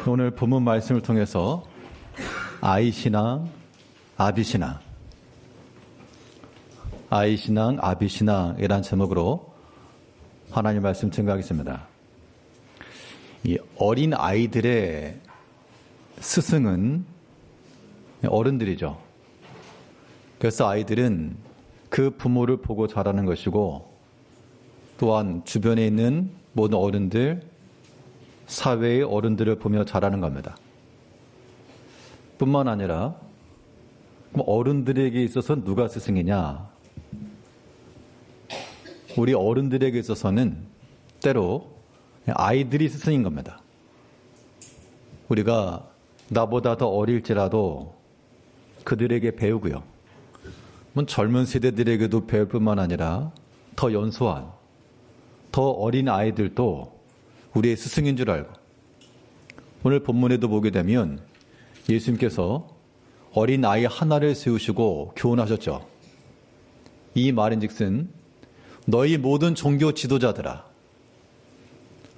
오늘 본문 말씀을 통해서 아이신앙, 아비신앙, 아이신앙, 아비신앙이라는 제목으로 하나님 말씀 증거하겠습니다. 이 어린 아이들의 스승은 어른들이죠. 그래서 아이들은 그 부모를 보고 자라는 것이고, 또한 주변에 있는 모든 어른들, 사회의 어른들을 보며 자라는 겁니다. 뿐만 아니라 어른들에게 있어서 누가 스승이냐? 우리 어른들에게 있어서는 때로 아이들이 스승인 겁니다. 우리가 나보다 더 어릴지라도 그들에게 배우고요. 젊은 세대들에게도 배울 뿐만 아니라 더 연소한, 더 어린 아이들도 우리의 스승인 줄 알고, 오늘 본문에도 보게 되면 예수님께서 어린 아이 하나를 세우시고 교훈하셨죠. 이 말인즉슨 너희 모든 종교 지도자들아,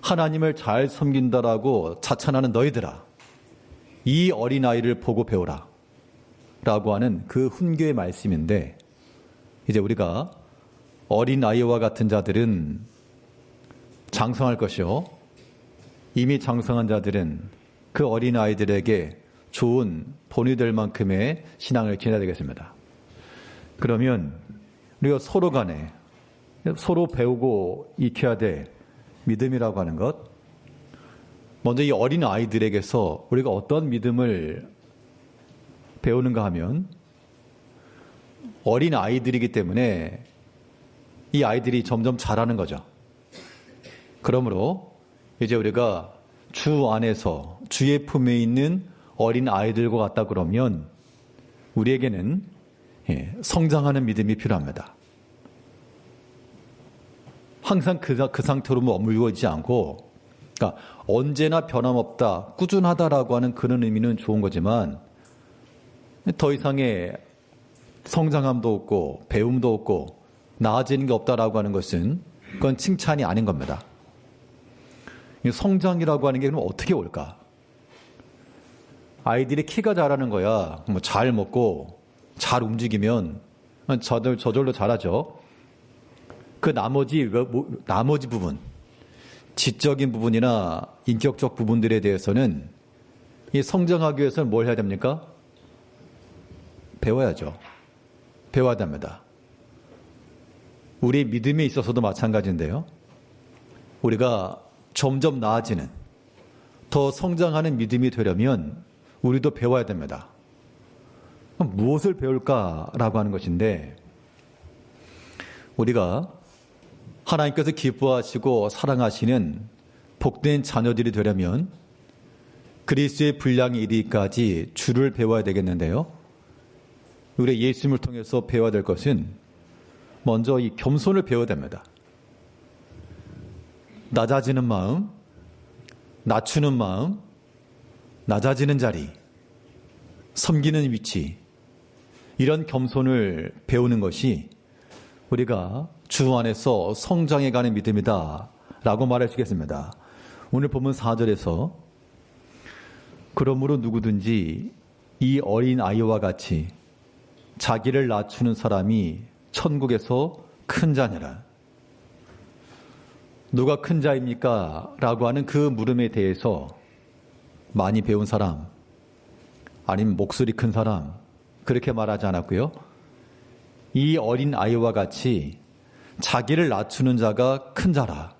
하나님을 잘 섬긴다라고 자찬하는 너희들아, 이 어린 아이를 보고 배우라 라고 하는 그 훈계의 말씀인데, 이제 우리가 어린 아이와 같은 자들은 장성할 것이요, 이미 장성한 자들은 그 어린 아이들에게 좋은 본이 될 만큼의 신앙을 지내야 되겠습니다. 그러면 우리가 서로 간에 서로 배우고 익혀야 될 믿음이라고 하는 것, 먼저 이 어린 아이들에게서 우리가 어떤 믿음을 배우는가 하면, 어린 아이들이기 때문에 이 아이들이 점점 자라는 거죠. 그러므로 이제 우리가 주 안에서 주의 품에 있는 어린 아이들과 같다 그러면 우리에게는 성장하는 믿음이 필요합니다. 항상 그 상태로 머물고 있지 않고, 그러니까 언제나 변함없다, 꾸준하다라고 하는 그런 의미는 좋은 거지만, 더 이상의 성장함도 없고 배움도 없고 나아지는 게 없다라고 하는 것은 그건 칭찬이 아닌 겁니다. 성장이라고 하는 게 그럼 어떻게 올까? 아이들이 키가 자라는 거야. 잘 먹고 잘 움직이면 저절로 자라죠. 그 나머지 부분, 지적인 부분이나 인격적 부분들에 대해서는 이 성장하기 위해서는 뭘 해야 됩니까? 배워야죠. 배워야 됩니다. 우리 믿음에 있어서도 마찬가지인데요. 우리가 점점 나아지는, 더 성장하는 믿음이 되려면 우리도 배워야 됩니다. 무엇을 배울까라고 하는 것인데, 우리가 하나님께서 기뻐하시고 사랑하시는 복된 자녀들이 되려면 그리스도의 분량이 이르기까지 주를 배워야 되겠는데요. 우리 예수님을 통해서 배워야 될 것은 먼저 이 겸손을 배워야 됩니다. 낮아지는 마음, 낮추는 마음, 낮아지는 자리, 섬기는 위치, 이런 겸손을 배우는 것이 우리가 주 안에서 성장해가는 믿음이다 라고 말할 수 있겠습니다. 오늘 본문 4절에서 그러므로 누구든지 이 어린 아이와 같이 자기를 낮추는 사람이 천국에서 큰 자니라. 누가 큰 자입니까? 라고 하는 그 물음에 대해서 많이 배운 사람, 아니면 목소리 큰 사람, 그렇게 말하지 않았고요. 이 어린 아이와 같이 자기를 낮추는 자가 큰 자라.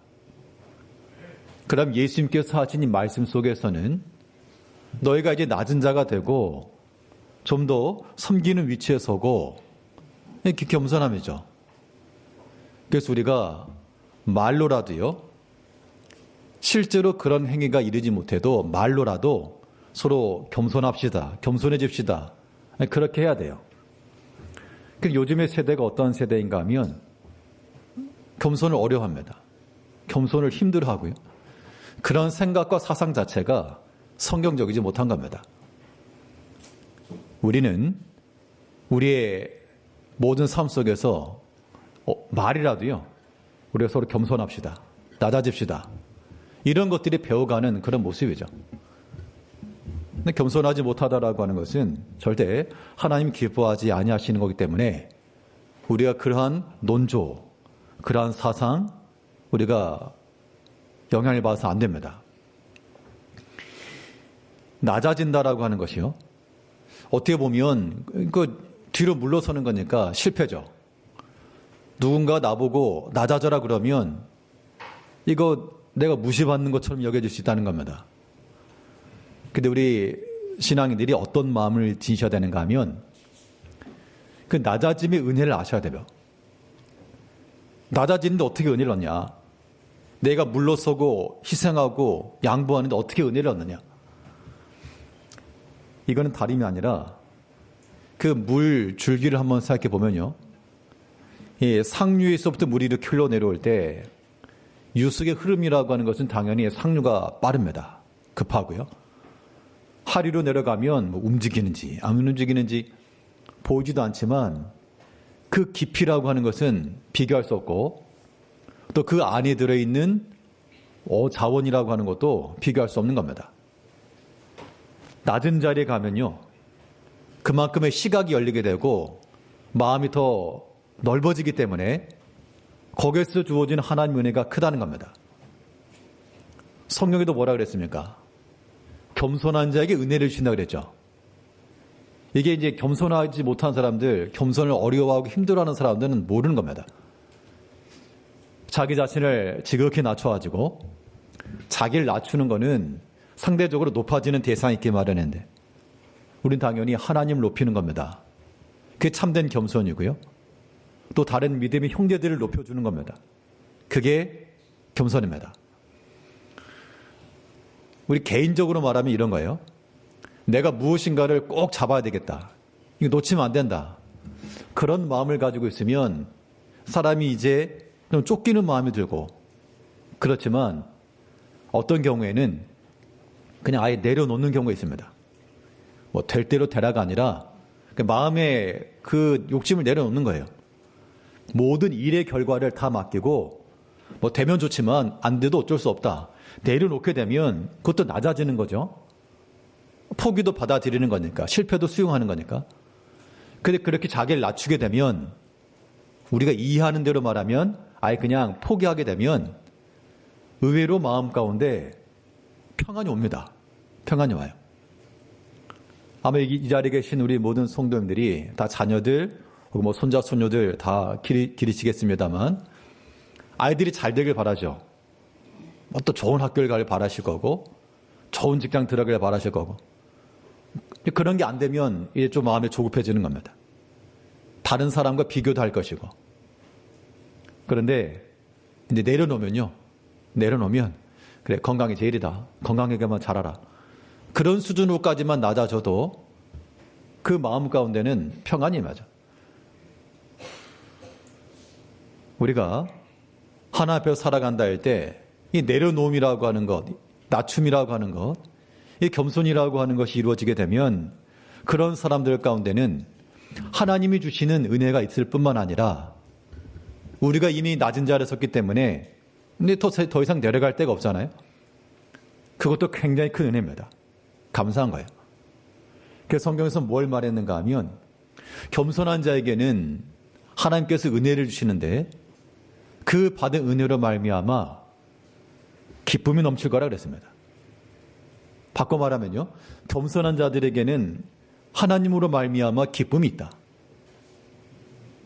그럼 예수님께서 하신 이 말씀 속에서는 너희가 이제 낮은 자가 되고 좀 더 섬기는 위치에 서고, 이렇게 겸손함이죠. 그래서 우리가 말로라도요, 실제로 그런 행위가 이르지 못해도 말로라도 서로 겸손합시다, 겸손해집시다, 그렇게 해야 돼요. 요즘의 세대가 어떤 세대인가 하면 겸손을 어려워합니다. 겸손을 힘들어하고요. 그런 생각과 사상 자체가 성경적이지 못한 겁니다. 우리는 우리의 모든 삶 속에서 말이라도요, 우리가 서로 겸손합시다, 낮아집시다, 이런 것들이 배워가는 그런 모습이죠. 근데 겸손하지 못하다라고 하는 것은 절대 하나님 기뻐하지 아니하시는 거기 때문에 우리가 그러한 논조, 그러한 사상 우리가 영향을 받아서 안 됩니다. 낮아진다라고 하는 것이요. 어떻게 보면 뒤로 물러서는 거니까 실패죠. 누군가 나보고 낮아져라 그러면 이거 내가 무시받는 것처럼 여겨질 수 있다는 겁니다. 근데 우리 신앙인들이 어떤 마음을 지니셔야 되는가 하면 그 낮아짐의 은혜를 아셔야 돼요. 낮아지는데 어떻게 은혜를 얻냐? 내가 물러서고 희생하고 양보하는데 어떻게 은혜를 얻느냐? 이거는 다름이 아니라 그 물 줄기를 한번 생각해 보면요. 상류에서부터 물이 이렇게 흘러내려올 때 유속의 흐름이라고 하는 것은 당연히 상류가 빠릅니다. 급하고요. 하류로 내려가면 움직이는지 안 움직이는지 보이지도 않지만 그 깊이라고 하는 것은 비교할 수 없고 또 그 안에 들어있는 자원이라고 하는 것도 비교할 수 없는 겁니다. 낮은 자리에 가면요. 그만큼의 시각이 열리게 되고 마음이 더 넓어지기 때문에 거기에서 주어진 하나님의 은혜가 크다는 겁니다. 성경에도 뭐라 그랬습니까? 겸손한 자에게 은혜를 주신다고 그랬죠. 이게 이제 겸손하지 못한 사람들, 겸손을 어려워하고 힘들어하는 사람들은 모르는 겁니다. 자기 자신을 지극히 낮춰가지고 자기를 낮추는 거는 상대적으로 높아지는 대상이 있기 마련인데 우린 당연히 하나님을 높이는 겁니다. 그게 참된 겸손이고요. 또 다른 믿음의 형제들을 높여주는 겁니다. 그게 겸손입니다. 우리 개인적으로 말하면 이런 거예요. 내가 무엇인가를 꼭 잡아야 되겠다. 이거 놓치면 안 된다. 그런 마음을 가지고 있으면 사람이 이제 좀 쫓기는 마음이 들고 그렇지만 어떤 경우에는 그냥 아예 내려놓는 경우가 있습니다. 뭐 될 대로 되라가 아니라 그 마음의 그 욕심을 내려놓는 거예요. 모든 일의 결과를 다 맡기고 뭐 되면 좋지만 안 돼도 어쩔 수 없다. 내려놓게 되면 그것도 낮아지는 거죠. 포기도 받아들이는 거니까 실패도 수용하는 거니까. 근데 그렇게 자기를 낮추게 되면 우리가 이해하는 대로 말하면 아예 그냥 포기하게 되면 의외로 마음 가운데 평안이 옵니다. 평안이 와요. 아마 이 자리에 계신 우리 모든 성도님들이 다 자녀들 혹은 뭐 손자 손녀들 다 기르시겠습니다만 아이들이 잘 되길 바라죠. 또 좋은 학교를 가길 바라실 거고 좋은 직장 들어가길 바라실 거고 그런 게 안 되면 이제 좀 마음이 조급해지는 겁니다. 다른 사람과 비교도 할 것이고 그런데 이제 내려놓으면 그래 건강이 제일이다. 건강하게만 자라라. 그런 수준으로까지만 낮아져도 그 마음 가운데는 평안이 맞아. 우리가 하나 앞에 살아간다 할 때 이 내려놓음이라고 하는 것, 낮춤이라고 하는 것, 이 겸손이라고 하는 것이 이루어지게 되면 그런 사람들 가운데는 하나님이 주시는 은혜가 있을 뿐만 아니라 우리가 이미 낮은 자리에 섰기 때문에 근데 더 이상 내려갈 데가 없잖아요. 그것도 굉장히 큰 은혜입니다. 감사한 거예요. 그래서 성경에서 뭘 말했는가 하면 겸손한 자에게는 하나님께서 은혜를 주시는데 그 받은 은혜로 말미암아 기쁨이 넘칠 거라 그랬습니다. 바꿔 말하면요. 겸손한 자들에게는 하나님으로 말미암아 기쁨이 있다.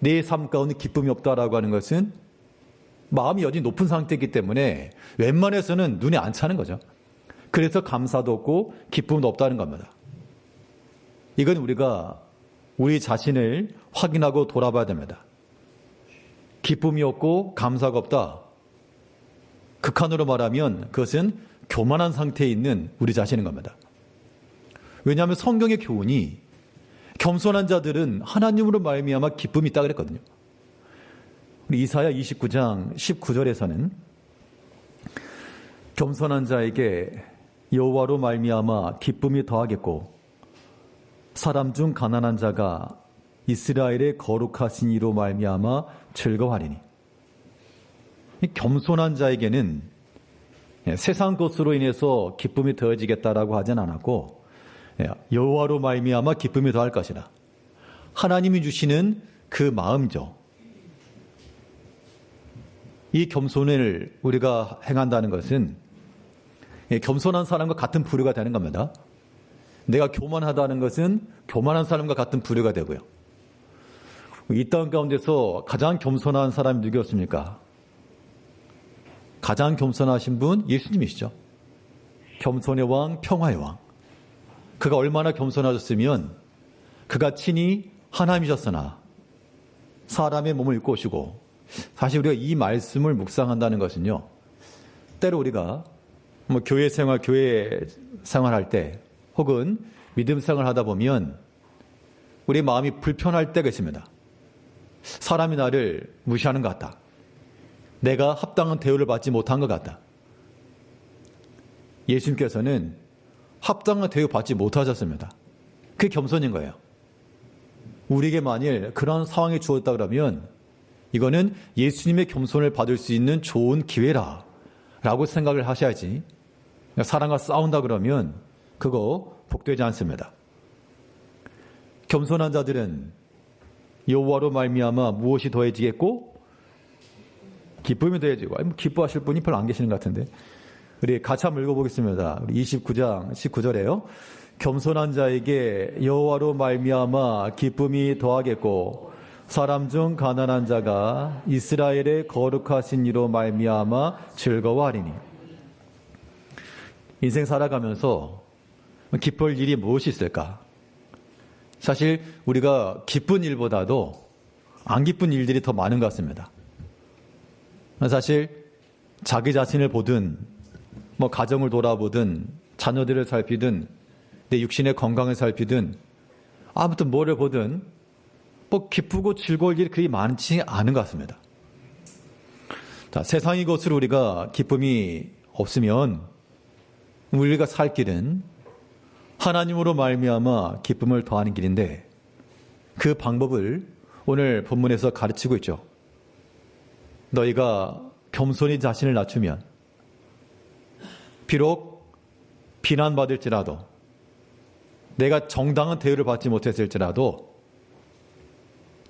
내 삶 가운데 기쁨이 없다라고 하는 것은 마음이 여전히 높은 상태이기 때문에 웬만해서는 눈에 안 차는 거죠. 그래서 감사도 없고 기쁨도 없다는 겁니다. 이건 우리가 우리 자신을 확인하고 돌아봐야 됩니다. 기쁨이 없고 감사가 없다. 극한으로 말하면 그것은 교만한 상태에 있는 우리 자신인 겁니다. 왜냐하면 성경의 교훈이 겸손한 자들은 하나님으로 말미암아 기쁨이 있다 그랬거든요. 우리 이사야 29장 19절에서는 겸손한 자에게 여호와로 말미암아 기쁨이 더하겠고 사람 중 가난한 자가 이스라엘의 거룩하신 이로 말미암아 즐거워하리니. 겸손한 자에게는 세상 것으로 인해서 기쁨이 더해지겠다라고 하진 않았고 여호와로 말미암아 기쁨이 더할 것이라. 하나님이 주시는 그 마음이죠. 이 겸손을 우리가 행한다는 것은 겸손한 사람과 같은 부류가 되는 겁니다. 내가 교만하다는 것은 교만한 사람과 같은 부류가 되고요. 이 땅 가운데서 가장 겸손한 사람이 누구였습니까? 가장 겸손하신 분 예수님이시죠. 겸손의 왕, 평화의 왕. 그가 얼마나 겸손하셨으면 그가 친히 하나님이셨으나 사람의 몸을 입고 오시고, 사실 우리가 이 말씀을 묵상한다는 것은요, 때로 우리가 교회 생활할 때 혹은 믿음 생활을 하다 보면 우리 마음이 불편할 때가 있습니다. 사람이 나를 무시하는 것 같다. 내가 합당한 대우를 받지 못한 것 같다. 예수님께서는 합당한 대우 받지 못하셨습니다. 그게 겸손인 거예요. 우리에게 만일 그런 상황이 주어졌다 그러면 이거는 예수님의 겸손을 받을 수 있는 좋은 기회라 라고 생각을 하셔야지, 사람과 싸운다 그러면 그거 복되지 않습니다. 겸손한 자들은 여호와로 말미암아 무엇이 더해지겠고 기쁨이 더해지고. 기뻐하실 분이 별로 안 계시는 것 같은데 우리 같이 한번 읽어보겠습니다. 우리 29장 19절에요. 겸손한 자에게 여호와로 말미암아 기쁨이 더하겠고 사람 중 가난한 자가 이스라엘의 거룩하신 이로 말미암아 즐거워하리니. 인생 살아가면서 기쁠 일이 무엇이 있을까? 사실 우리가 기쁜 일보다도 안 기쁜 일들이 더 많은 것 같습니다. 사실 자기 자신을 보든 가정을 돌아보든 자녀들을 살피든 내 육신의 건강을 살피든 아무튼 뭐를 보든 기쁘고 즐거울 일이 그리 많지 않은 것 같습니다. 자, 세상의 것으로 우리가 기쁨이 없으면 우리가 살 길은 하나님으로 말미암아 기쁨을 더하는 길인데, 그 방법을 오늘 본문에서 가르치고 있죠. 너희가 겸손히 자신을 낮추면 비록 비난받을지라도, 내가 정당한 대우를 받지 못했을지라도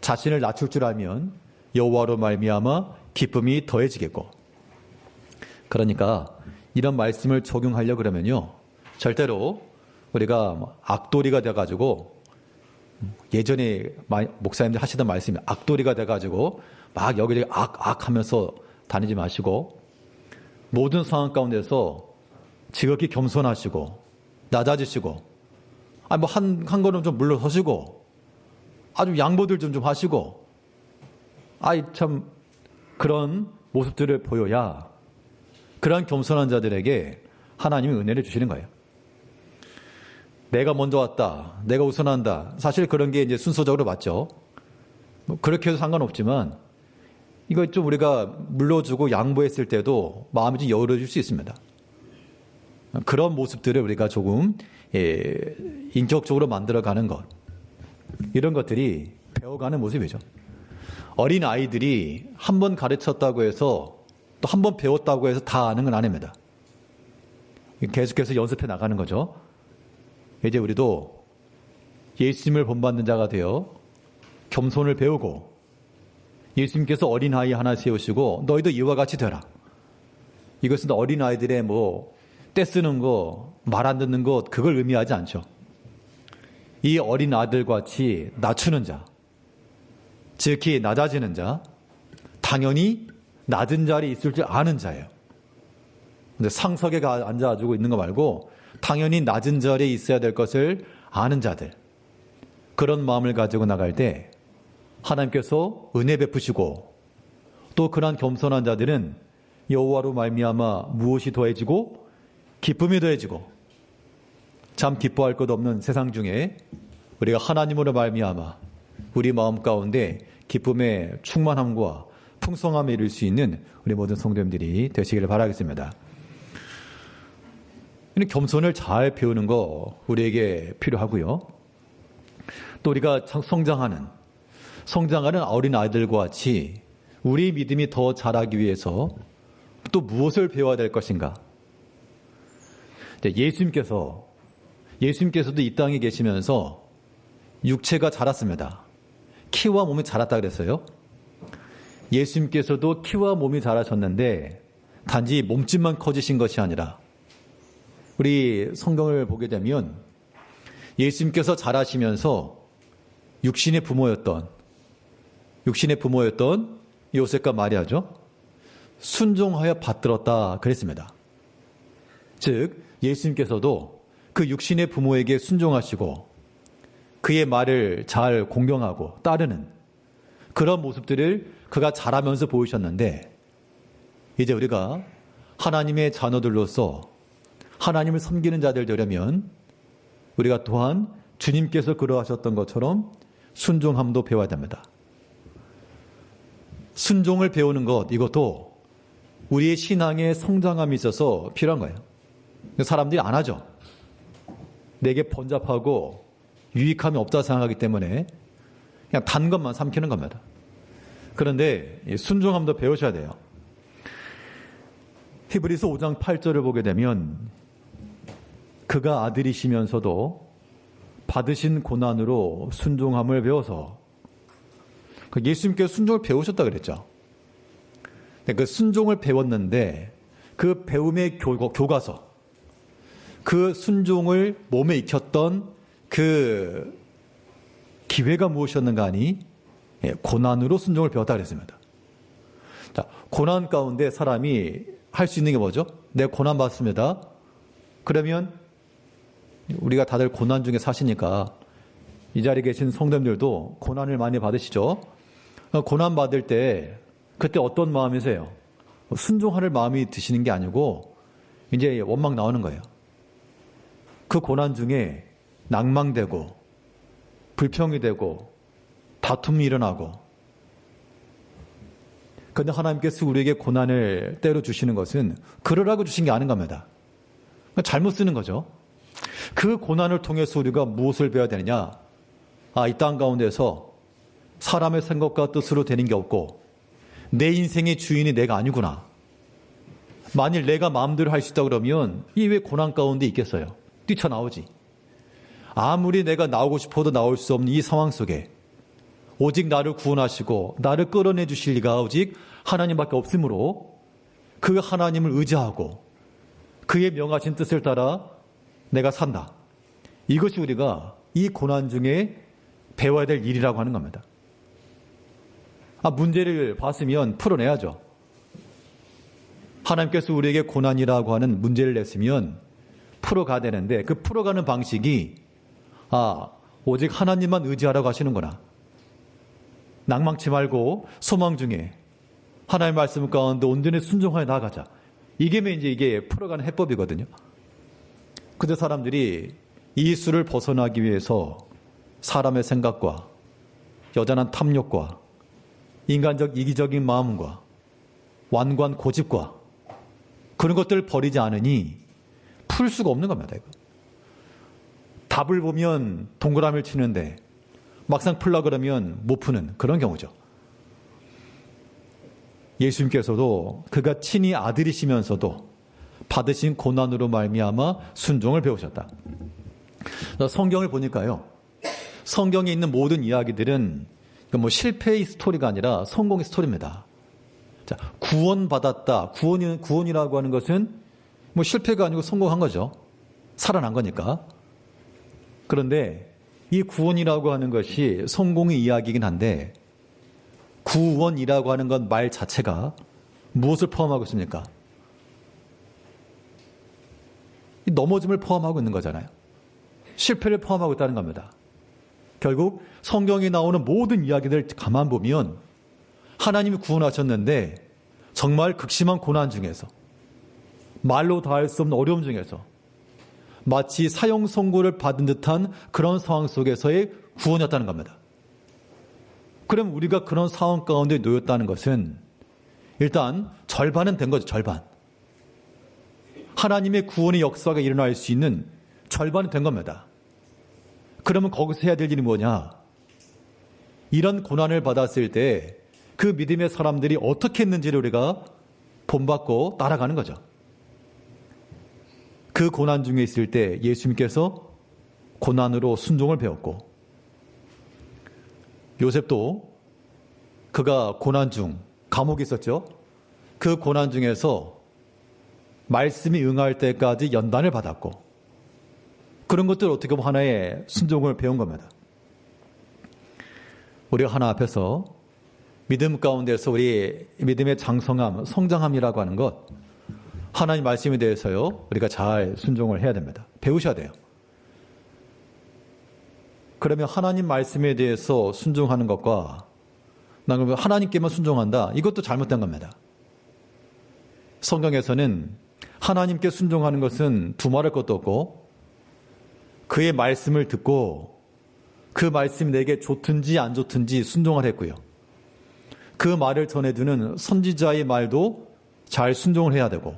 자신을 낮출 줄 알면 여호와로 말미암아 기쁨이 더해지겠고. 그러니까 이런 말씀을 적용하려고 그러면요, 절대로 우리가 악도리가 돼가지고, 예전에 목사님들 하시던 말씀이 악도리가 돼가지고 막 여기저기 악 하면서 다니지 마시고, 모든 상황 가운데서 지극히 겸손하시고 낮아지시고, 한 걸음 좀 물러서시고, 아주 양보들 좀 하시고, 참 그런 모습들을 보여야 그런 겸손한 자들에게 하나님이 은혜를 주시는 거예요. 내가 먼저 왔다, 내가 우선한다, 사실 그런 게 이제 순서적으로 맞죠. 그렇게 해도 상관없지만 이거 좀 우리가 물러주고 양보했을 때도 마음이 좀 여유로워질 수 있습니다. 그런 모습들을 우리가 조금 인격적으로 만들어가는 것, 이런 것들이 배워가는 모습이죠. 어린 아이들이 한 번 가르쳤다고 해서 또 한 번 배웠다고 해서 다 아는 건 아닙니다. 계속해서 연습해 나가는 거죠. 이제 우리도 예수님을 본받는 자가 되어 겸손을 배우고, 예수님께서 어린아이 하나 세우시고 너희도 이와 같이 되라. 이것은 어린아이들의 떼쓰는 거, 말 안 듣는 것, 그걸 의미하지 않죠. 이 어린 아들같이 낮추는 자, 즉히 낮아지는 자, 당연히 낮은 자리에 있을 줄 아는 자예요. 근데 상석에 앉아가지고 있는 거 말고 당연히 낮은 자리에 있어야 될 것을 아는 자들, 그런 마음을 가지고 나갈 때 하나님께서 은혜 베푸시고, 또 그러한 겸손한 자들은 여호와로 말미암아 무엇이 더해지고 기쁨이 더해지고, 참 기뻐할 것 없는 세상 중에 우리가 하나님으로 말미암아 우리 마음 가운데 기쁨의 충만함과 풍성함에 이룰 수 있는 우리 모든 성도님들이 되시기를 바라겠습니다. 겸손을 잘 배우는 거 우리에게 필요하고요. 또 우리가 성장하는 어린 아이들과 같이 우리 믿음이 더 자라기 위해서 또 무엇을 배워야 될 것인가? 예수님께서 예수님께서도 이 땅에 계시면서 육체가 자랐습니다. 키와 몸이 자랐다 그랬어요. 예수님께서도 키와 몸이 자라셨는데 단지 몸집만 커지신 것이 아니라 우리 성경을 보게 되면 예수님께서 자라시면서 육신의 부모였던 요셉과 마리아죠. 순종하여 받들었다 그랬습니다. 즉 예수님께서도 그 육신의 부모에게 순종하시고 그의 말을 잘 공경하고 따르는 그런 모습들을 그가 자라면서 보이셨는데 이제 우리가 하나님의 자녀들로서 하나님을 섬기는 자들 되려면 우리가 또한 주님께서 그러하셨던 것처럼 순종함도 배워야 됩니다. 순종을 배우는 것, 이것도 우리의 신앙의 성장함이 있어서 필요한 거예요. 사람들이 안 하죠. 내게 번잡하고 유익함이 없다 생각하기 때문에 그냥 단 것만 삼키는 겁니다. 그런데 순종함도 배우셔야 돼요. 히브리서 5장 8절을 보게 되면 그가 아들이시면서도 받으신 고난으로 순종함을 배워서 예수님께서 순종을 배우셨다 그랬죠. 그 순종을 배웠는데 그 배움의 교과서, 그 순종을 몸에 익혔던 그 기회가 무엇이었는가 하니 고난으로 순종을 배웠다 그랬습니다. 자, 고난 가운데 사람이 할 수 있는 게 뭐죠? 내가 고난 받습니다. 그러면 우리가 다들 고난 중에 사시니까 이 자리에 계신 성도님들도 고난을 많이 받으시죠? 고난 받을 때 그때 어떤 마음이세요? 순종할 마음이 드시는 게 아니고 이제 원망 나오는 거예요. 그 고난 중에 낭망되고 불평이 되고 다툼이 일어나고 그런데 하나님께서 우리에게 고난을 때려 주시는 것은 그러라고 주신 게 아닌 겁니다. 잘못 쓰는 거죠. 그 고난을 통해서 우리가 무엇을 배워야 되느냐? 이 땅 가운데서 사람의 생각과 뜻으로 되는 게 없고 내 인생의 주인이 내가 아니구나. 만일 내가 마음대로 할 수 있다 그러면 이 왜 고난 가운데 있겠어요? 뛰쳐나오지. 아무리 내가 나오고 싶어도 나올 수 없는 이 상황 속에 오직 나를 구원하시고 나를 끌어내 주실 리가 오직 하나님밖에 없으므로 그 하나님을 의지하고 그의 명하신 뜻을 따라 내가 산다. 이것이 우리가 이 고난 중에 배워야 될 일이라고 하는 겁니다. 문제를 봤으면 풀어내야죠. 하나님께서 우리에게 고난이라고 하는 문제를 냈으면 풀어가야 되는데 그 풀어가는 방식이 오직 하나님만 의지하라고 하시는구나. 낭망치 말고 소망 중에 하나님의 말씀 가운데 온전히 순종하여 나아가자. 이게 풀어가는 해법이거든요. 근데 사람들이 이 수를 벗어나기 위해서 사람의 생각과 여전한 탐욕과 인간적 이기적인 마음과 완고한 고집과 그런 것들을 버리지 않으니 풀 수가 없는 겁니다. 이거. 답을 보면 동그라미를 치는데 막상 풀려고 그러면 못 푸는 그런 경우죠. 예수님께서도 그가 친히 아들이시면서도 받으신 고난으로 말미암아 순종을 배우셨다. 성경을 보니까요. 성경에 있는 모든 이야기들은 실패의 스토리가 아니라 성공의 스토리입니다. 자, 구원받았다. 구원이라고 하는 것은 실패가 아니고 성공한 거죠. 살아난 거니까. 그런데 이 구원이라고 하는 것이 성공의 이야기이긴 한데 구원이라고 하는 건 말 자체가 무엇을 포함하고 있습니까? 넘어짐을 포함하고 있는 거잖아요. 실패를 포함하고 있다는 겁니다. 결국 성경에 나오는 모든 이야기들을 가만 보면 하나님이 구원하셨는데 정말 극심한 고난 중에서 말로 다 할 수 없는 어려움 중에서 마치 사형 선고를 받은 듯한 그런 상황 속에서의 구원이었다는 겁니다. 그럼 우리가 그런 상황 가운데 놓였다는 것은 일단 절반은 된 거죠. 절반. 하나님의 구원의 역사가 일어날 수 있는 절반은 된 겁니다. 그러면 거기서 해야 될 일이 뭐냐? 이런 고난을 받았을 때 그 믿음의 사람들이 어떻게 했는지를 우리가 본받고 따라가는 거죠. 그 고난 중에 있을 때 예수님께서 고난으로 순종을 배웠고, 요셉도 그가 고난 중, 감옥에 있었죠. 그 고난 중에서 말씀이 응할 때까지 연단을 받았고, 그런 것들 어떻게 보면 하나의 순종을 배운 겁니다. 우리가 하나 앞에서 믿음 가운데서 우리 믿음의 장성함, 성장함이라고 하는 것, 하나님 말씀에 대해서요, 우리가 잘 순종을 해야 됩니다. 배우셔야 돼요. 그러면 하나님 말씀에 대해서 순종하는 것과 나는 하나님께만 순종한다, 이것도 잘못된 겁니다. 성경에서는 하나님께 순종하는 것은 두말할 것도 없고, 그의 말씀을 듣고 그 말씀이 내게 좋든지 안 좋든지 순종을 했고요. 그 말을 전해주는 선지자의 말도 잘 순종을 해야 되고,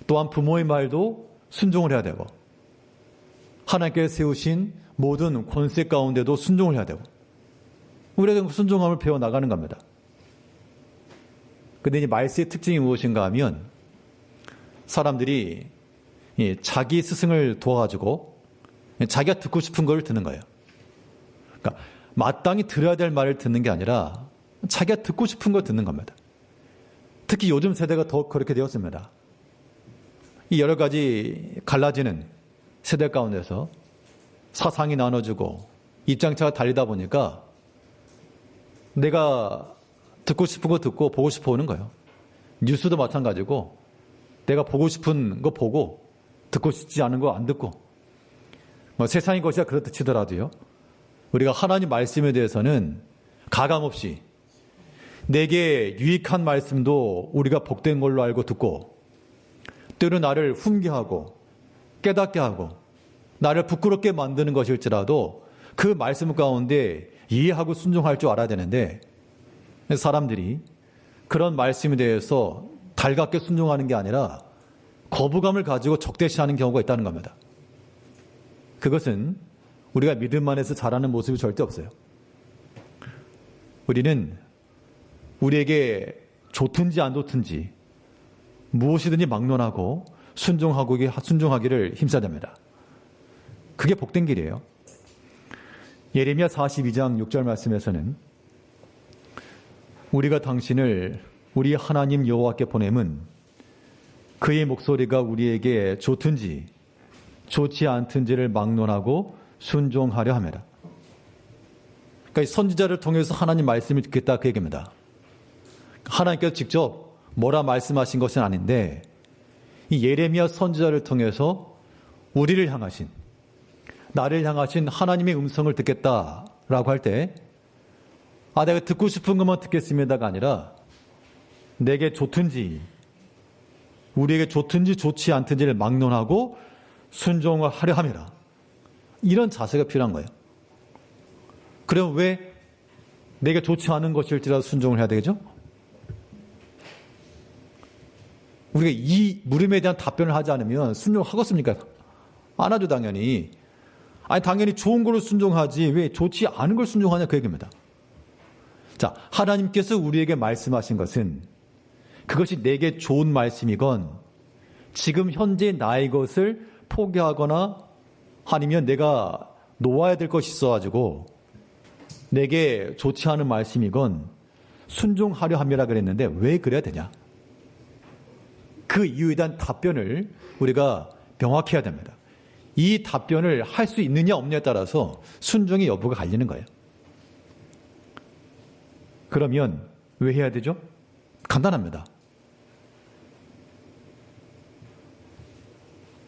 또한 부모의 말도 순종을 해야 되고, 하나님께서 세우신 모든 권세 가운데도 순종을 해야 되고, 우리가 순종함을 배워나가는 겁니다. 그런데 이 말씀의 특징이 무엇인가 하면, 사람들이 자기 스승을 도와가지고 자기가 듣고 싶은 걸 듣는 거예요. 그러니까 마땅히 들어야 될 말을 듣는 게 아니라 자기가 듣고 싶은 걸 듣는 겁니다. 특히 요즘 세대가 더 그렇게 되었습니다. 이 여러 가지 갈라지는 세대 가운데서 사상이 나눠지고 입장차가 달리다 보니까 내가 듣고 싶은 거 듣고 보고 싶어 오는 거예요. 뉴스도 마찬가지고 내가 보고 싶은 거 보고 듣고 싶지 않은 거 안 듣고, 세상의 것이야 그렇다 치더라도요, 우리가 하나님 말씀에 대해서는 가감없이 내게 유익한 말씀도 우리가 복된 걸로 알고 듣고, 때로 나를 훈계하고 깨닫게 하고 나를 부끄럽게 만드는 것일지라도 그 말씀 가운데 이해하고 순종할 줄 알아야 되는데, 사람들이 그런 말씀에 대해서 달갑게 순종하는 게 아니라 거부감을 가지고 적대시하는 경우가 있다는 겁니다. 그것은 우리가 믿음 안에서 자라는 모습이 절대 없어요. 우리는 우리에게 좋든지 안 좋든지 무엇이든지 막론하고 순종하기를 힘써야 됩니다. 그게 복된 길이에요. 예레미야 42장 6절 말씀에서는 우리가 당신을 우리 하나님 여호와께 보냄은 그의 목소리가 우리에게 좋든지 좋지 않든지를 막론하고 순종하려 함이라. 그러니까 선지자를 통해서 하나님 말씀을 듣겠다, 그 얘기입니다. 하나님께서 직접 뭐라 말씀하신 것은 아닌데, 이 예레미야 선지자를 통해서 우리를 향하신, 나를 향하신 하나님의 음성을 듣겠다라고 할 때, 내가 듣고 싶은 것만 듣겠습니다가 아니라 내게 좋든지 우리에게 좋든지 좋지 않든지를 막론하고 순종을 하려 함이라. 이런 자세가 필요한 거예요. 그럼 왜 내게 좋지 않은 것일지라도 순종을 해야 되겠죠? 우리가 이 물음에 대한 답변을 하지 않으면 순종하겠습니까? 안 하죠, 당연히. 당연히 좋은 걸로 순종하지 왜 좋지 않은 걸 순종하냐, 그 얘기입니다. 자, 하나님께서 우리에게 말씀하신 것은 그것이 내게 좋은 말씀이건 지금 현재 나의 것을 포기하거나 아니면 내가 놓아야 될 것이 있어가지고 내게 좋지 않은 말씀이건 순종하려 함이라 그랬는데 왜 그래야 되냐? 그 이유에 대한 답변을 우리가 명확히 해야 됩니다. 이 답변을 할 수 있느냐 없느냐에 따라서 순종의 여부가 갈리는 거예요. 그러면 왜 해야 되죠? 간단합니다.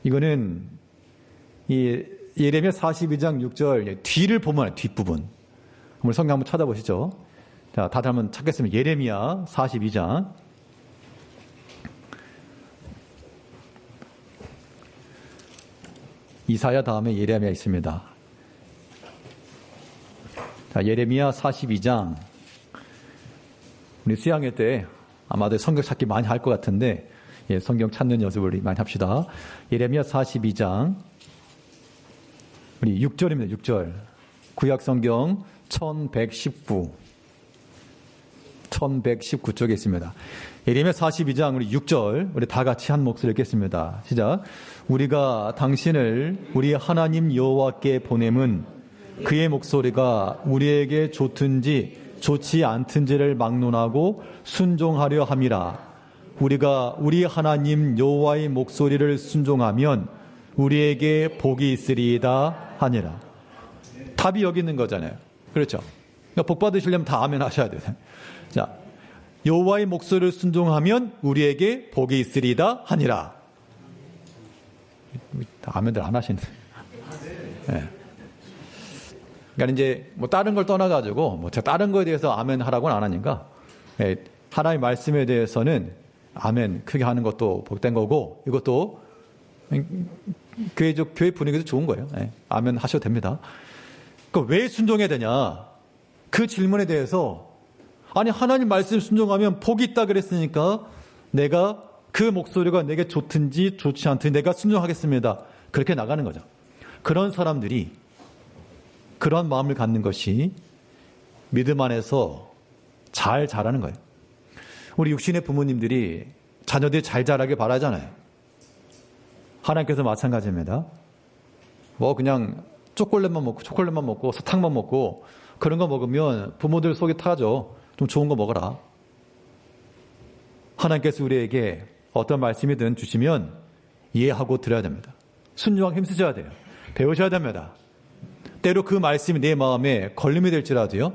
이거는 이 예레미야 42장 6절 뒤를 보면 뒷부분. 한번 성경 한번 찾아보시죠. 자, 다들 한번 찾겠습니다. 예레미야 42장. 이사야 다음에 예레미야 있습니다. 자, 예레미야 42장. 우리 수양회 때 아마도 성경 찾기 많이 할 것 같은데, 성경 찾는 연습을 많이 합시다. 예레미야 42장. 우리 6절입니다. 6절. 구약 성경 1119. 1119쪽에 있습니다. 예레미야 42장 우리 6절 우리 다 같이 한 목소리 읽겠습니다. 시작. 우리가 당신을 우리 하나님 여호와께 보냄은 그의 목소리가 우리에게 좋든지 좋지 않든지를 막론하고 순종하려 함이라. 우리가 우리 하나님 여호와의 목소리를 순종하면 우리에게 복이 있으리이다 하니라. 답이 여기 있는 거잖아요. 그렇죠? 그러니까 복 받으시려면 다 아멘 하셔야 돼요. 자, 여호와의 목소리를 순종하면 우리에게 복이 있으리이다 하니라. 아멘들 안 하시네. 네. 그러니까 이제 뭐 다른 걸 떠나가지고 뭐 제가 다른 거에 대해서 아멘 하라고는 안 하니까 하나님의 말씀에 대해서는 아멘 크게 하는 것도 복된 거고 이것도 교회 분위기도 좋은 거예요. 아멘 하셔도 됩니다. 그러니까 왜 순종해야 되냐? 그 질문에 대해서 아니 하나님 말씀 순종하면 복이 있다 그랬으니까 내가 그 목소리가 내게 좋든지 좋지 않든지 내가 순종하겠습니다. 그렇게 나가는 거죠. 그런 사람들이 그런 마음을 갖는 것이 믿음 안에서 잘 자라는 거예요. 우리 육신의 부모님들이 자녀들이 잘 자라길 바라잖아요. 하나님께서 마찬가지입니다. 뭐 그냥 초콜릿만 먹고 사탕만 먹고 그런 거 먹으면 부모들 속이 타죠. 좀 좋은 거 먹어라. 하나님께서 우리에게 어떤 말씀이든 주시면 이해하고 들어야 됩니다. 순종하고 힘쓰셔야 돼요. 배우셔야 됩니다. 때로 그 말씀이 내 마음에 걸림이 될지라도요.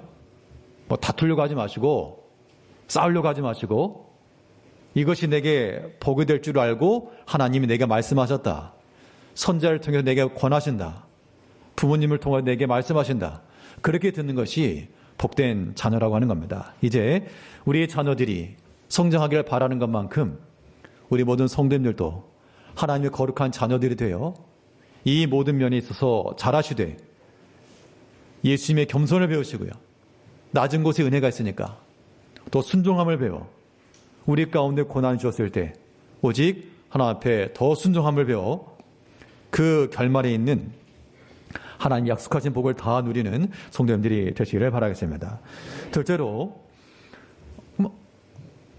뭐 다투려고 하지 마시고 싸우려고 하지 마시고 이것이 내게 복이 될 줄 알고 하나님이 내게 말씀하셨다. 선자를 통해서 내게 권하신다. 부모님을 통해 내게 말씀하신다. 그렇게 듣는 것이 복된 자녀라고 하는 겁니다. 이제 우리의 자녀들이 성장하기를 바라는 것만큼 우리 모든 성도님들도 하나님의 거룩한 자녀들이 되어 이 모든 면에 있어서 잘하시되 예수님의 겸손을 배우시고요. 낮은 곳에 은혜가 있으니까 또 순종함을 배워 우리 가운데 고난을 주었을 때 오직 하나님 앞에 더 순종함을 배워 그 결말에 있는 하나님 약속하신 복을 다 누리는 성도님들이 되시기를 바라겠습니다. 둘째로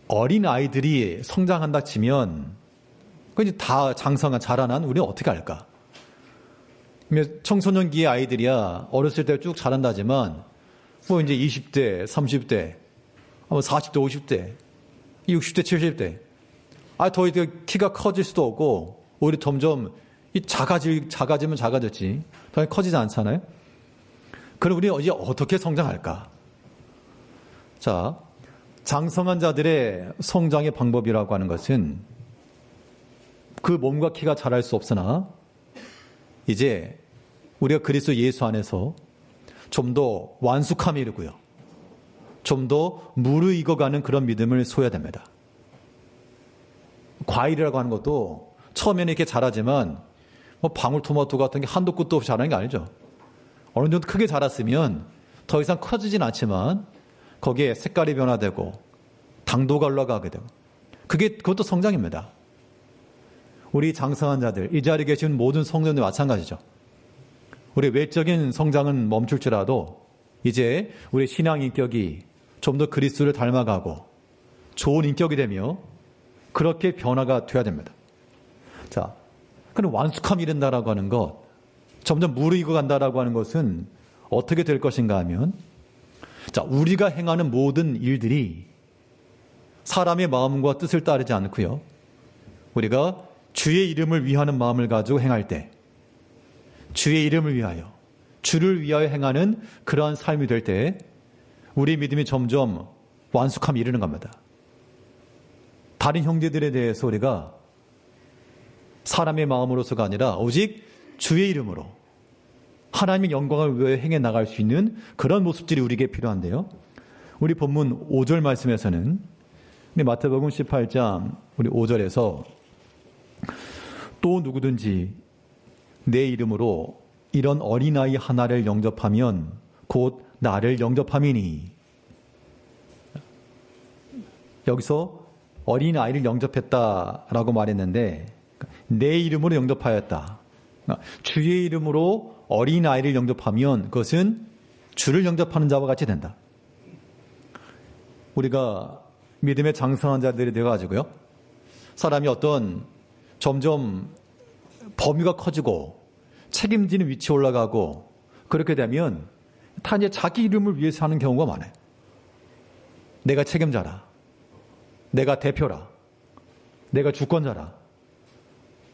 어린 아이들이 성장한다 치면 다 장성한 자라난 우리는 어떻게 할까? 청소년기의 아이들이야 어렸을 때 쭉 자란다지만 뭐 이제 20대, 30대, 40대, 50대, 60대, 70대 더 이제 키가 커질 수도 없고 오히려 점점 작아지면 작아졌지 더 커지지 않잖아요. 그럼 우리 이제 어떻게 성장할까? 자, 장성한 자들의 성장의 방법이라고 하는 것은 그 몸과 키가 자랄 수 없으나 이제 우리가 그리스도 예수 안에서 좀 더 완숙함에 이르고요. 좀 더 무르익어가는 그런 믿음을 소해야 됩니다. 과일이라고 하는 것도 처음에는 이렇게 자라지만 뭐 방울토마토 같은 게 한도 끝도 없이 자라는 게 아니죠. 어느 정도 크게 자랐으면 더 이상 커지진 않지만 거기에 색깔이 변화되고 당도가 올라가게 되고 그것도 성장입니다. 우리 장성한 자들, 이 자리에 계신 모든 성도들 마찬가지죠. 우리 외적인 성장은 멈출지라도 이제 우리 신앙 인격이 좀 더 그리스도를 닮아가고 좋은 인격이 되며 그렇게 변화가 돼야 됩니다. 자, 그럼 완숙함이 이른다라고 하는 것, 점점 무르익어 간다라고 하는 것은 어떻게 될 것인가 하면 자, 우리가 행하는 모든 일들이 사람의 마음과 뜻을 따르지 않고요. 우리가 주의 이름을 위하는 마음을 가지고 행할 때 주의 이름을 위하여 주를 위하여 행하는 그러한 삶이 될 때 우리 믿음이 점점 완숙함에 이르는 겁니다. 다른 형제들에 대해서 우리가 사람의 마음으로서가 아니라 오직 주의 이름으로 하나님의 영광을 위해 행해 나갈 수 있는 그런 모습들이 우리에게 필요한데요. 우리 본문 5절 말씀에서는 마태복음 18장 우리 5절에서 또 누구든지 내 이름으로 이런 어린아이 하나를 영접하면 곧 나를 영접함이니. 여기서 어린아이를 영접했다라고 말했는데 내 이름으로 영접하였다. 주의 이름으로 어린아이를 영접하면 그것은 주를 영접하는 자와 같이 된다. 우리가 믿음의 장성한 자들이 되어가지고요. 사람이 어떤 점점 범위가 커지고 책임지는 위치에 올라가고 그렇게 되면 다 이제 자기 이름을 위해서 하는 경우가 많아요. 내가 책임자라. 내가 대표라. 내가 주권자라.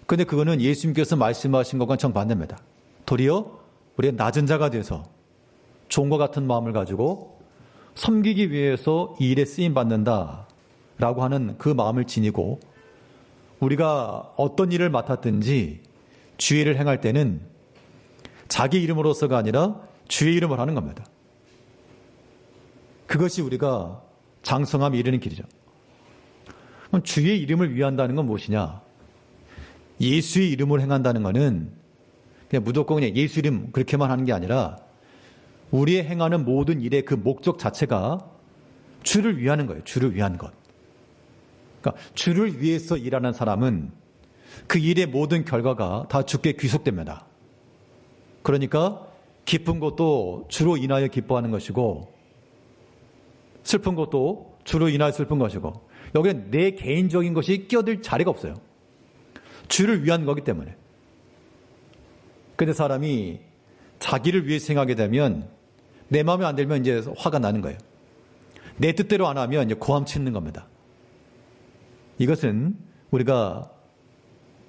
근데 그거는 예수님께서 말씀하신 것과는 정반대입니다. 도리어 우리가 낮은 자가 돼서 종과 같은 마음을 가지고 섬기기 위해서 이 일에 쓰임받는다라고 하는 그 마음을 지니고 우리가 어떤 일을 맡았든지 주의 일을 행할 때는 자기 이름으로서가 아니라 주의 이름을 하는 겁니다. 그것이 우리가 장성함에 이르는 길이죠. 그럼 주의 이름을 위한다는 건 무엇이냐? 예수의 이름을 행한다는 것은 그냥 무조건 그냥 예수 이름 그렇게만 하는 게 아니라 우리의 행하는 모든 일의 그 목적 자체가 주를 위하는 거예요. 주를 위한 것. 그러니까 주를 위해서 일하는 사람은 그 일의 모든 결과가 다 주께 귀속됩니다. 그러니까 기쁜 것도 주로 인하여 기뻐하는 것이고 슬픈 것도 주로 인하여 슬픈 것이고 여기는 내 개인적인 것이 끼어들 자리가 없어요. 주를 위한 거기 때문에. 근데 사람이 자기를 위해서 생각하게 되면 내 마음에 안 들면 이제 화가 나는 거예요. 내 뜻대로 안 하면 이제 고함 치는 겁니다. 이것은 우리가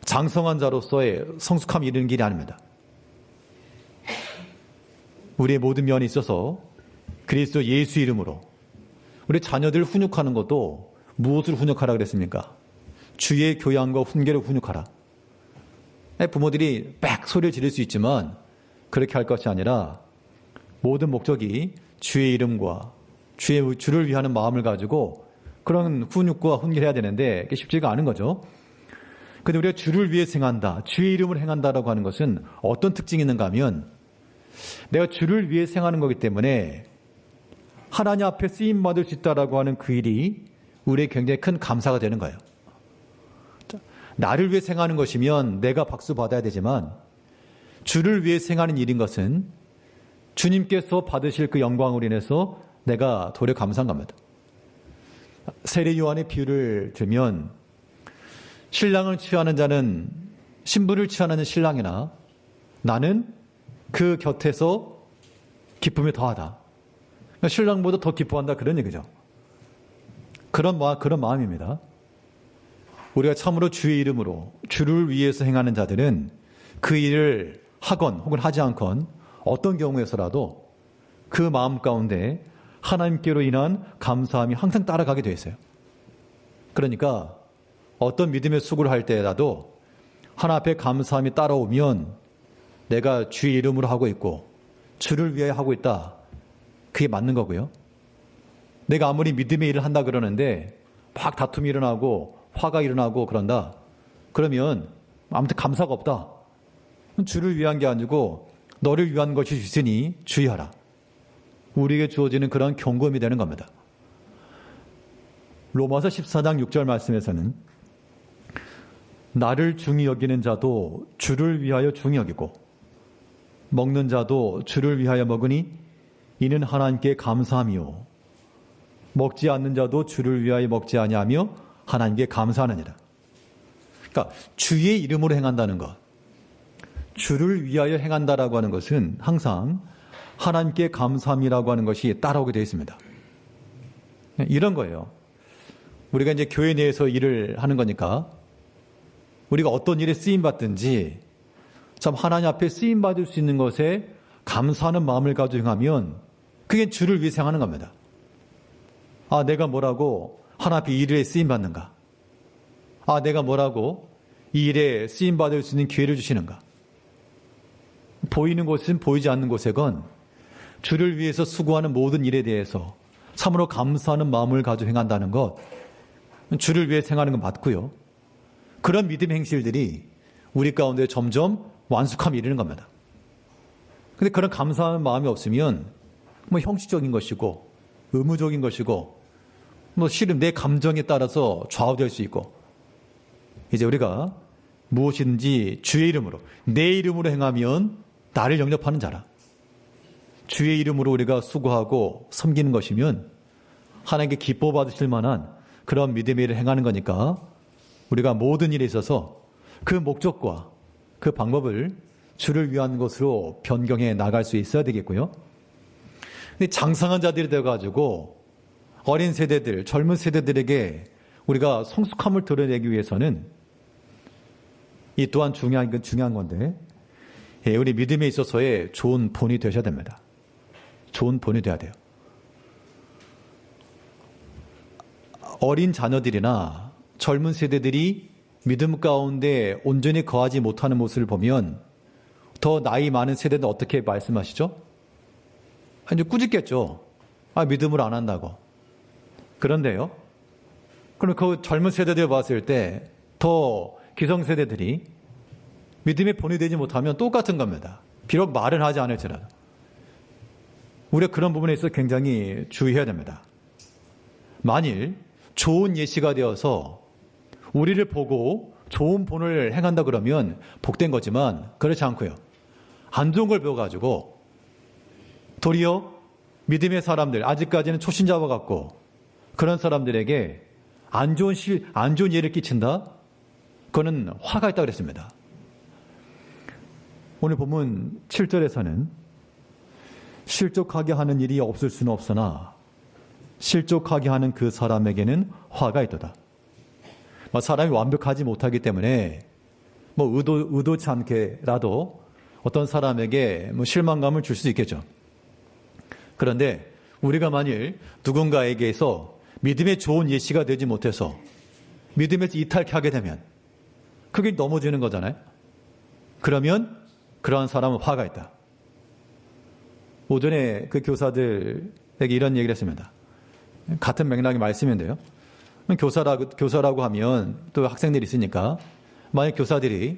장성한 자로서의 성숙함이 이르는 길이 아닙니다. 우리의 모든 면에 있어서 그리스도 예수 이름으로 우리 자녀들 훈육하는 것도 무엇을 훈육하라 그랬습니까? 주의 교양과 훈계를 훈육하라. 부모들이 빽 소리를 지를 수 있지만 그렇게 할 것이 아니라 모든 목적이 주의 이름과 주를 위하는 마음을 가지고 그런 훈육과 훈계를 해야 되는데 그게 쉽지가 않은 거죠. 그런데 우리가 주를 위해 행한다, 주의 이름을 행한다라고 하는 것은 어떤 특징이 있는가 하면 내가 주를 위해 행하는 거기 때문에 하나님 앞에 쓰임받을 수 있다라고 하는 그 일이 우리의 굉장히 큰 감사가 되는 거예요. 나를 위해 행하는 것이면 내가 박수 받아야 되지만 주를 위해 행하는 일인 것은 주님께서 받으실 그 영광으로 인해서 내가 도리어 감사한 겁니다. 세례 요한의 비유를 들면 신랑을 취하는 자는 신부를 취하는 신랑이나 나는 그 곁에서 기쁨이 더하다. 신랑보다 더 기뻐한다 그런 얘기죠. 그런 마음입니다. 우리가 참으로 주의 이름으로 주를 위해서 행하는 자들은 그 일을 하건 혹은 하지 않건 어떤 경우에서라도 그 마음 가운데 하나님께로 인한 감사함이 항상 따라가게 되어 있어요. 그러니까 어떤 믿음의 수고를 할 때라도 하나 앞에 감사함이 따라오면 내가 주의 이름으로 하고 있고 주를 위하여 하고 있다. 그게 맞는 거고요. 내가 아무리 믿음의 일을 한다 그러는데 막 다툼이 일어나고 화가 일어나고 그런다. 그러면 아무튼 감사가 없다. 주를 위한 게 아니고 너를 위한 것이 있으니 주의하라. 우리에게 주어지는 그런 경고음이 되는 겁니다. 로마서 14장 6절 말씀에서는 나를 중히 여기는 자도 주를 위하여 중히 여기고 먹는 자도 주를 위하여 먹으니 이는 하나님께 감사함이요 먹지 않는 자도 주를 위하여 먹지 아니하며 하나님께 감사하느니라. 그러니까 주의 이름으로 행한다는 것, 주를 위하여 행한다라고 하는 것은 항상 하나님께 감사함이라고 하는 것이 따라오게 되어 있습니다. 이런 거예요. 우리가 이제 교회 내에서 일을 하는 거니까 우리가 어떤 일에 쓰임받든지 참 하나님 앞에 쓰임받을 수 있는 것에 감사하는 마음을 가지고 행하면 그게 주를 위해서 행하는 겁니다. 아, 내가 뭐라고 하나님 앞에 이 일에 쓰임받는가? 아, 내가 뭐라고 이 일에 쓰임받을 수 있는 기회를 주시는가? 보이는 곳은 보이지 않는 곳에건 주를 위해서 수고하는 모든 일에 대해서 참으로 감사하는 마음을 가지고 행한다는 것, 주를 위해 행하는 건 맞고요. 그런 믿음 행실들이 우리 가운데 점점 완숙함이 이르는 겁니다. 근데 그런 감사하는 마음이 없으면 뭐 형식적인 것이고 의무적인 것이고 뭐 실은 내 감정에 따라서 좌우될 수 있고 이제 우리가 무엇이든지 주의 이름으로 내 이름으로 행하면 나를 영접하는 자라. 주의 이름으로 우리가 수고하고 섬기는 것이면 하나님께 기뻐 받으실 만한 그런 믿음의 일을 행하는 거니까 우리가 모든 일에 있어서 그 목적과 그 방법을 주를 위한 것으로 변경해 나갈 수 있어야 되겠고요. 근데 장성한 자들이 되어가지고 어린 세대들, 젊은 세대들에게 우리가 성숙함을 드러내기 위해서는 이 또한 중요한 건데, 우리 믿음에 있어서의 좋은 본이 되셔야 됩니다. 좋은 본이 돼야 돼요. 어린 자녀들이나 젊은 세대들이 믿음 가운데 온전히 거하지 못하는 모습을 보면 더 나이 많은 세대는 어떻게 말씀하시죠? 이제 꾸짖겠죠. 믿음을 안 한다고. 그런데요. 그럼 그 젊은 세대들 봤을 때 더 기성세대들이 믿음의 본이 되지 못하면 똑같은 겁니다. 비록 말은 하지 않을지라도. 우리가 그런 부분에 있어서 굉장히 주의해야 됩니다. 만일 좋은 예시가 되어서 우리를 보고 좋은 본을 행한다 그러면 복된 거지만 그렇지 않고요. 안 좋은 걸 배워가지고 도리어 믿음의 사람들, 아직까지는 초신자와 같고 그런 사람들에게 안 좋은 예를 끼친다? 그거는 화가 있다고 그랬습니다. 오늘 본문 7절에서는 실족하게 하는 일이 없을 수는 없으나 실족하게 하는 그 사람에게는 화가 있도다. 사람이 완벽하지 못하기 때문에 의도치 않게라도 어떤 사람에게 실망감을 줄 수 있겠죠. 그런데 우리가 만일 누군가에게서 믿음의 좋은 예시가 되지 못해서 믿음에서 이탈케 하게 되면 그게 넘어지는 거잖아요. 그러면 그러한 사람은 화가 있다. 오전에 그 교사들에게 이런 얘기를 했습니다. 같은 맥락의 말씀인데요. 교사라고 하면 또 학생들이 있으니까 만약 교사들이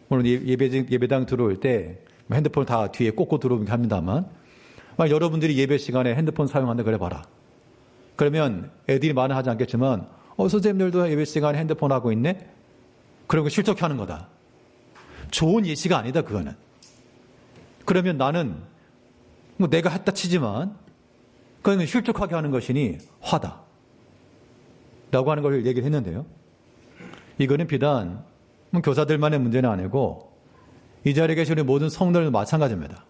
오늘 예배당 들어올 때 핸드폰을 다 뒤에 꽂고 들어오긴 합니다만 만약 여러분들이 예배 시간에 핸드폰 사용한다 그래 봐라. 그러면 애들이 말은 하지 않겠지만 선생님들도 예배 시간에 핸드폰 하고 있네? 그리고 실족하는 거다. 좋은 예시가 아니다 그거는. 그러면 나는 내가 했다 치지만 그거는 실족하게 하는 것이니 화다. 라고 하는 걸 얘기를 했는데요. 이거는 비단 교사들만의 문제는 아니고 이 자리에 계신 우리 모든 성도들도 마찬가지입니다.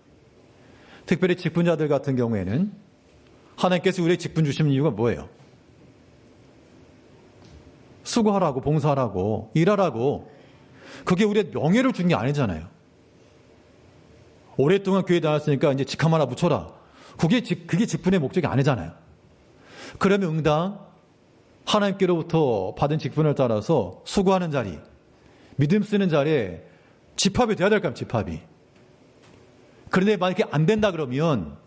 특별히 직분자들 같은 경우에는 하나님께서 우리에게 직분 주시는 이유가 뭐예요? 수고하라고, 봉사하라고, 일하라고. 그게 우리의 명예를 준 게 아니잖아요. 오랫동안 교회 다녔으니까 이제 직함 하나 붙여라. 그게 직분의 목적이 아니잖아요. 그러면 응당 하나님께로부터 받은 직분을 따라서 수고하는 자리, 믿음 쓰는 자리에 집합이 돼야 될까요? 집합이. 그런데 만약에 안 된다 그러면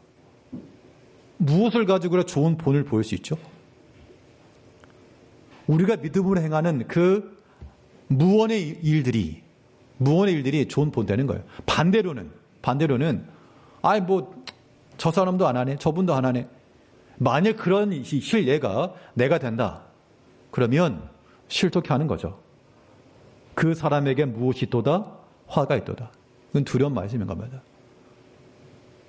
무엇을 가지고 좋은 본을 보일 수 있죠? 우리가 믿음으로 행하는 그 무언의 일들이 좋은 본 되는 거예요. 반대로는 저 사람도 안 하네, 저분도 안 하네. 만약 그런 실례가 내가 된다. 그러면 실족해 하는 거죠. 그 사람에게 무엇이 있도다? 화가 있도다. 그건 두려운 말씀인 겁니다.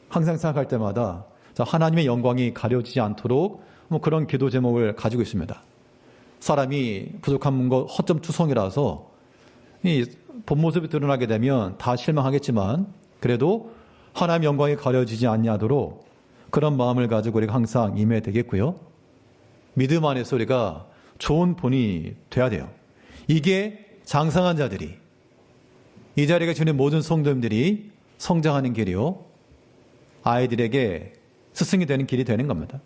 항상 생각할 때마다 하나님의 영광이 가려지지 않도록 그런 기도 제목을 가지고 있습니다. 사람이 부족한 것 허점투성이라서 이 본 모습이 드러나게 되면 다 실망하겠지만 그래도 하나님의 영광이 가려지지 않냐도록 그런 마음을 가지고 우리가 항상 임해야 되겠고요. 믿음 안에서 우리가 좋은 본이 돼야 돼요. 이게 장성한 자들이 이 자리에 계신 모든 성도님들이 성장하는 길이요. 아이들에게 스승이 되는 길이 되는 겁니다.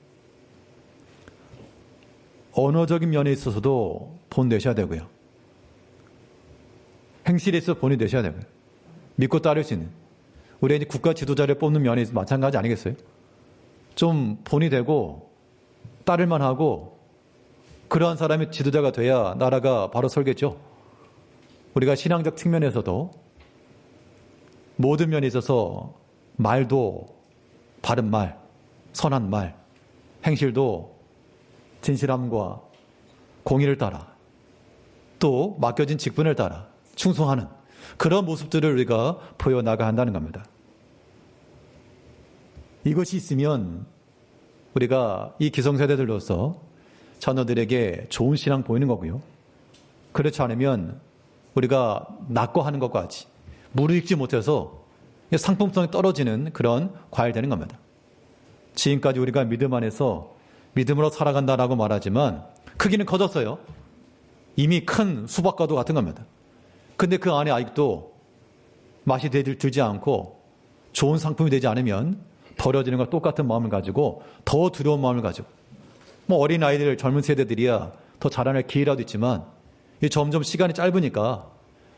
언어적인 면에 있어서도 본 되셔야 되고요. 행실에 있어서 본이 되셔야 되고요. 믿고 따를 수 있는. 우리 이제 국가 지도자를 뽑는 면에 마찬가지 아니겠어요? 좀 본이 되고 따를만 하고 그러한 사람이 지도자가 돼야 나라가 바로 설겠죠. 우리가 신앙적 측면에서도 모든 면에 있어서 말도 바른 말, 선한 말, 행실도 진실함과 공의를 따라 또 맡겨진 직분을 따라 충성하는 그런 모습들을 우리가 보여나가야 한다는 겁니다. 이것이 있으면 우리가 이 기성세대들로서 자녀들에게 좋은 신앙 보이는 거고요. 그렇지 않으면 우리가 낙고하는 것과 같이 무르익지 못해서 상품성이 떨어지는 그런 과일되는 겁니다. 지금까지 우리가 믿음 안에서 믿음으로 살아간다라고 말하지만 크기는 커졌어요. 이미 큰 수박과도 같은 겁니다. 근데 그 안에 아직도 맛이 들지 않고 좋은 상품이 되지 않으면 버려지는 것과 똑같은 마음을 가지고 더 두려운 마음을 가지고 어린아이들 젊은 세대들이야 더 자라날 기회라도 있지만 점점 시간이 짧으니까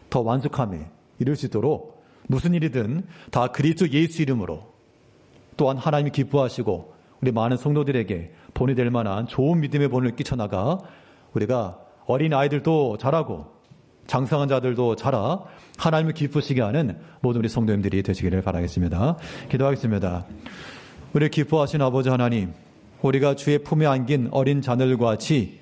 더 완숙함에 이룰 수 있도록 무슨 일이든 다 그리스도 예수 이름으로 또한 하나님이 기뻐하시고 우리 많은 성도들에게 본이 될 만한 좋은 믿음의 본을 끼쳐나가 우리가 어린아이들도 자라고 장성한 자들도 자라 하나님을 기쁘시게 하는 모든 우리 성도님들이 되시기를 바라겠습니다. 기도하겠습니다. 우리 기뻐하신 아버지 하나님, 우리가 주의 품에 안긴 어린 자녀들과 같이